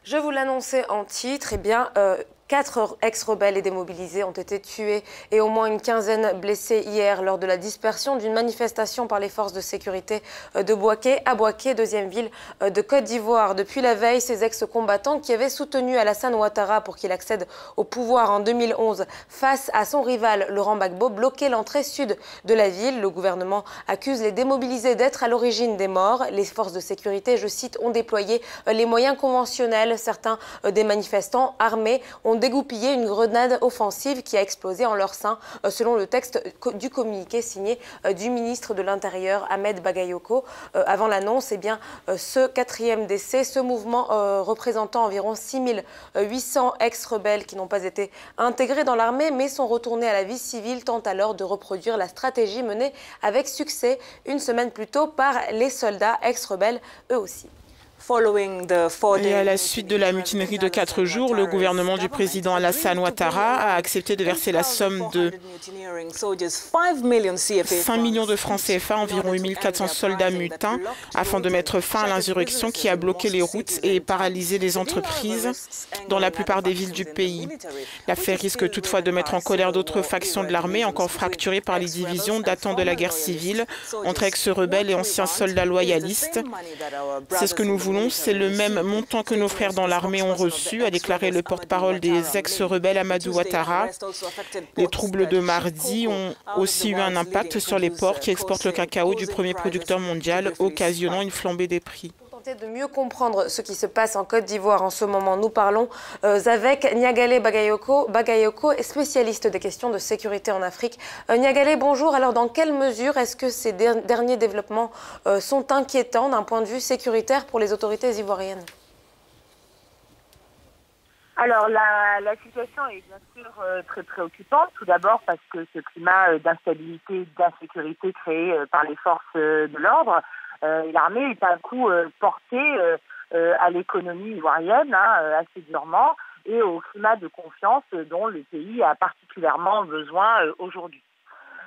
Je vous l'annonçais en titre, 4 ex-rebelles et démobilisés ont été tués et au moins une quinzaine blessés hier lors de la dispersion d'une manifestation par les forces de sécurité de Bouaké à Bouaké, deuxième ville de Côte d'Ivoire. Depuis la veille, ces ex-combattants qui avaient soutenu Alassane Ouattara pour qu'il accède au pouvoir en 2011 face à son rival Laurent Gbagbo bloquaient l'entrée sud de la ville. Le gouvernement accuse les démobilisés d'être à l'origine des morts. Les forces de sécurité, je cite, ont déployé les moyens conventionnels. Certains des manifestants armés ont dégoupillé une grenade offensive qui a explosé en leur sein, selon le texte du communiqué signé du ministre de l'Intérieur, Ahmed Bagayoko. Avant l'annonce, ce quatrième décès, ce mouvement représentant environ 6800 ex-rebelles qui n'ont pas été intégrés dans l'armée mais sont retournés à la vie civile, tente alors de reproduire la stratégie menée avec succès une semaine plus tôt par les soldats ex-rebelles eux aussi. Et à la suite de la mutinerie de 4 jours, le gouvernement du président Alassane Ouattara a accepté de verser la somme de 5 millions de francs CFA, environ 8 400 soldats mutins, afin de mettre fin à l'insurrection qui a bloqué les routes et paralysé les entreprises dans la plupart des villes du pays. L'affaire risque toutefois de mettre en colère d'autres factions de l'armée, encore fracturées par les divisions datant de la guerre civile entre ex-rebelles et anciens soldats loyalistes. C'est ce que nous voulons. C'est le même montant que nos frères dans l'armée ont reçu, a déclaré le porte-parole des ex-rebelles Amadou Ouattara. Les troubles de mardi ont aussi eu un impact sur les ports qui exportent le cacao du premier producteur mondial, occasionnant une flambée des prix. De mieux comprendre ce qui se passe en Côte d'Ivoire en ce moment, nous parlons avec Niagale Bagayoko, spécialiste des questions de sécurité en Afrique. Niagale, bonjour. Alors, dans quelle mesure est-ce que ces derniers développements sont inquiétants d'un point de vue sécuritaire pour les autorités ivoiriennes? Alors, la situation est bien sûr très préoccupante. Tout d'abord parce que ce climat d'instabilité et d'insécurité créé par les forces de l'ordre, l'armée est un coup porté à l'économie ivoirienne assez durement et au climat de confiance dont le pays a particulièrement besoin aujourd'hui.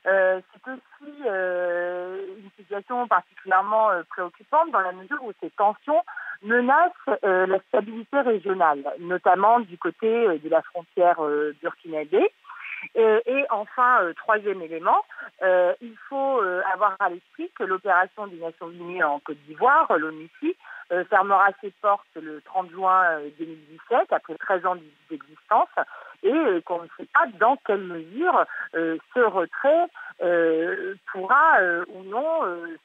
C'est aussi une situation particulièrement préoccupante dans la mesure où ces tensions menacent la stabilité régionale, notamment du côté de la frontière burkinabé. Et enfin, troisième élément, il faut avoir à l'esprit que l'opération des Nations Unies en Côte d'Ivoire, l'ONUCI, fermera ses portes le 30 juin 2017, après 13 ans d'existence, et qu'on ne sait pas dans quelle mesure ce retrait pourra ou non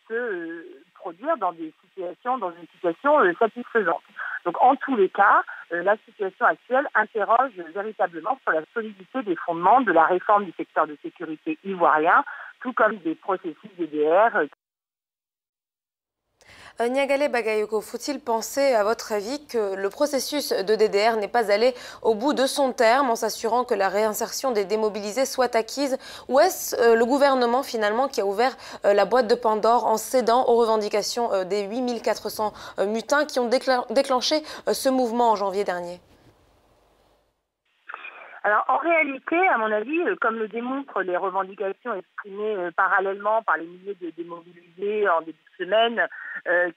se produire dans une situation satisfaisante. Donc en tous les cas, la situation actuelle interroge véritablement sur la solidité des fondements de la réforme du secteur de sécurité ivoirien, tout comme des processus DDR. Niagale Bagayoko, faut-il penser, à votre avis, que le processus de DDR n'est pas allé au bout de son terme en s'assurant que la réinsertion des démobilisés soit acquise? Ou est-ce le gouvernement finalement qui a ouvert la boîte de Pandore en cédant aux revendications des 8400 mutins qui ont déclenché ce mouvement en janvier dernier? Alors en réalité, à mon avis, comme le démontrent les revendications exprimées parallèlement par les milliers de démobilisés en début de semaine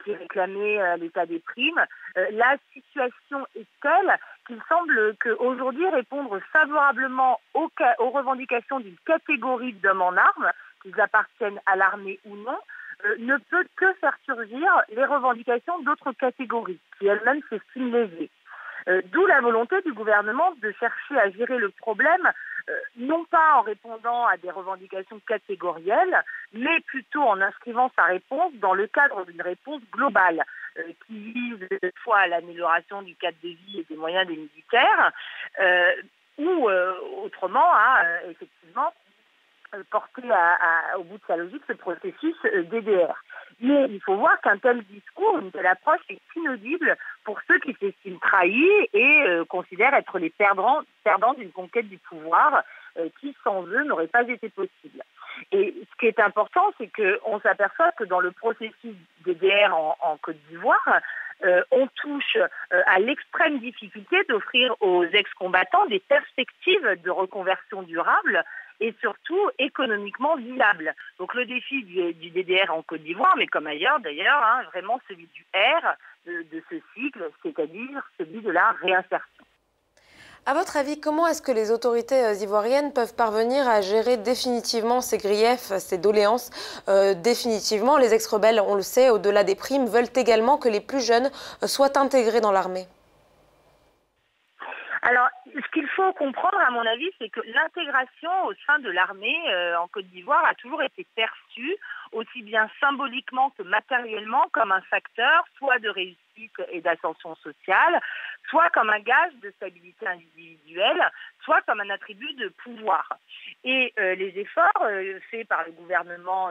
qui réclamaient l'état des primes, la situation est telle qu'il semble qu'aujourd'hui répondre favorablement aux revendications d'une catégorie d'hommes en armes, qu'ils appartiennent à l'armée ou non, ne peut que faire surgir les revendications d'autres catégories qui elles-mêmes s'estiment lésées. D'où la volonté du gouvernement de chercher à gérer le problème, non pas en répondant à des revendications catégorielles, mais plutôt en inscrivant sa réponse dans le cadre d'une réponse globale qui vise soit à l'amélioration du cadre de vie et des moyens des militaires, ou autrement à effectivement porter au bout de sa logique ce processus DDR. Mais il faut voir qu'un tel discours, une telle approche est inaudible pour ceux qui s'estiment trahis et considèrent être les perdants d'une conquête du pouvoir qui, sans eux, n'aurait pas été possible. Et ce qui est important, c'est qu'on s'aperçoit que dans le processus DDR en Côte d'Ivoire, on touche à l'extrême difficulté d'offrir aux ex-combattants des perspectives de reconversion durable et surtout économiquement viable. Donc le défi du DDR en Côte d'Ivoire, mais comme ailleurs d'ailleurs, vraiment celui du R, de ce cycle, c'est-à-dire celui de la réinsertion. À votre avis, comment est-ce que les autorités ivoiriennes peuvent parvenir à gérer définitivement ces griefs, ces doléances définitivement? Les ex-rebelles, on le sait, au-delà des primes, veulent également que les plus jeunes soient intégrés dans l'armée. Alors, ce qu'il faut comprendre, à mon avis, c'est que l'intégration au sein de l'armée en Côte d'Ivoire a toujours été perçue, aussi bien symboliquement que matériellement, comme un facteur soit de réussite et d'ascension sociale, soit comme un gage de stabilité individuelle, soit comme un attribut de pouvoir. Et les efforts faits par le gouvernement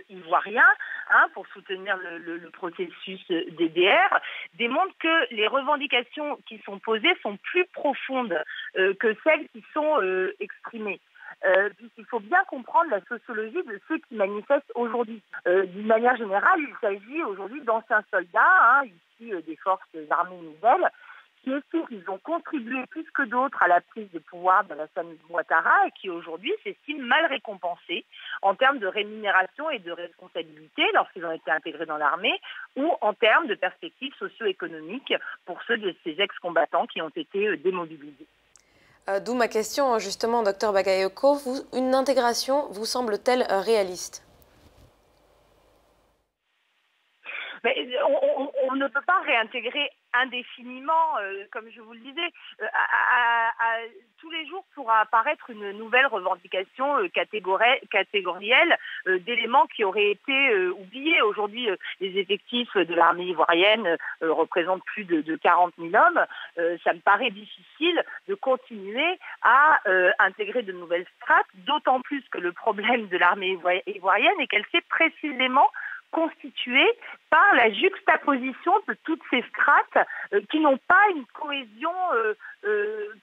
ivoirien pour soutenir le processus DDR démontrent que les revendications qui sont posées sont plus profondes que celles qui sont exprimées. Puisqu'il faut bien comprendre la sociologie de ceux qui manifestent aujourd'hui. D'une manière générale, il s'agit aujourd'hui d'anciens soldats, issus des forces armées nouvelles, qui estiment qu'ils ont contribué plus que d'autres à la prise de pouvoir d'Alassane Ouattara et qui aujourd'hui s'estiment mal récompensés en termes de rémunération et de responsabilité lorsqu'ils ont été intégrés dans l'armée ou en termes de perspectives socio-économiques pour ceux de ces ex-combattants qui ont été démobilisés. D'où ma question, justement, Dr Bagayoko. Une intégration vous semble-t-elle réaliste? Mais on ne peut pas réintégrer indéfiniment, comme je vous le disais. Tous les jours pourra apparaître une nouvelle revendication catégorielle d'éléments qui auraient été oubliés. Aujourd'hui, les effectifs de l'armée ivoirienne représentent plus de 40 000 hommes. Ça me paraît difficile de continuer à intégrer de nouvelles strates, d'autant plus que le problème de l'armée ivoirienne est qu'elle s'est précisément constituée par la juxtaposition de toutes ces strates qui n'ont pas une cohésion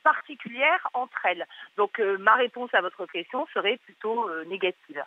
particulière entre elles. Donc ma réponse à votre question serait plutôt négative.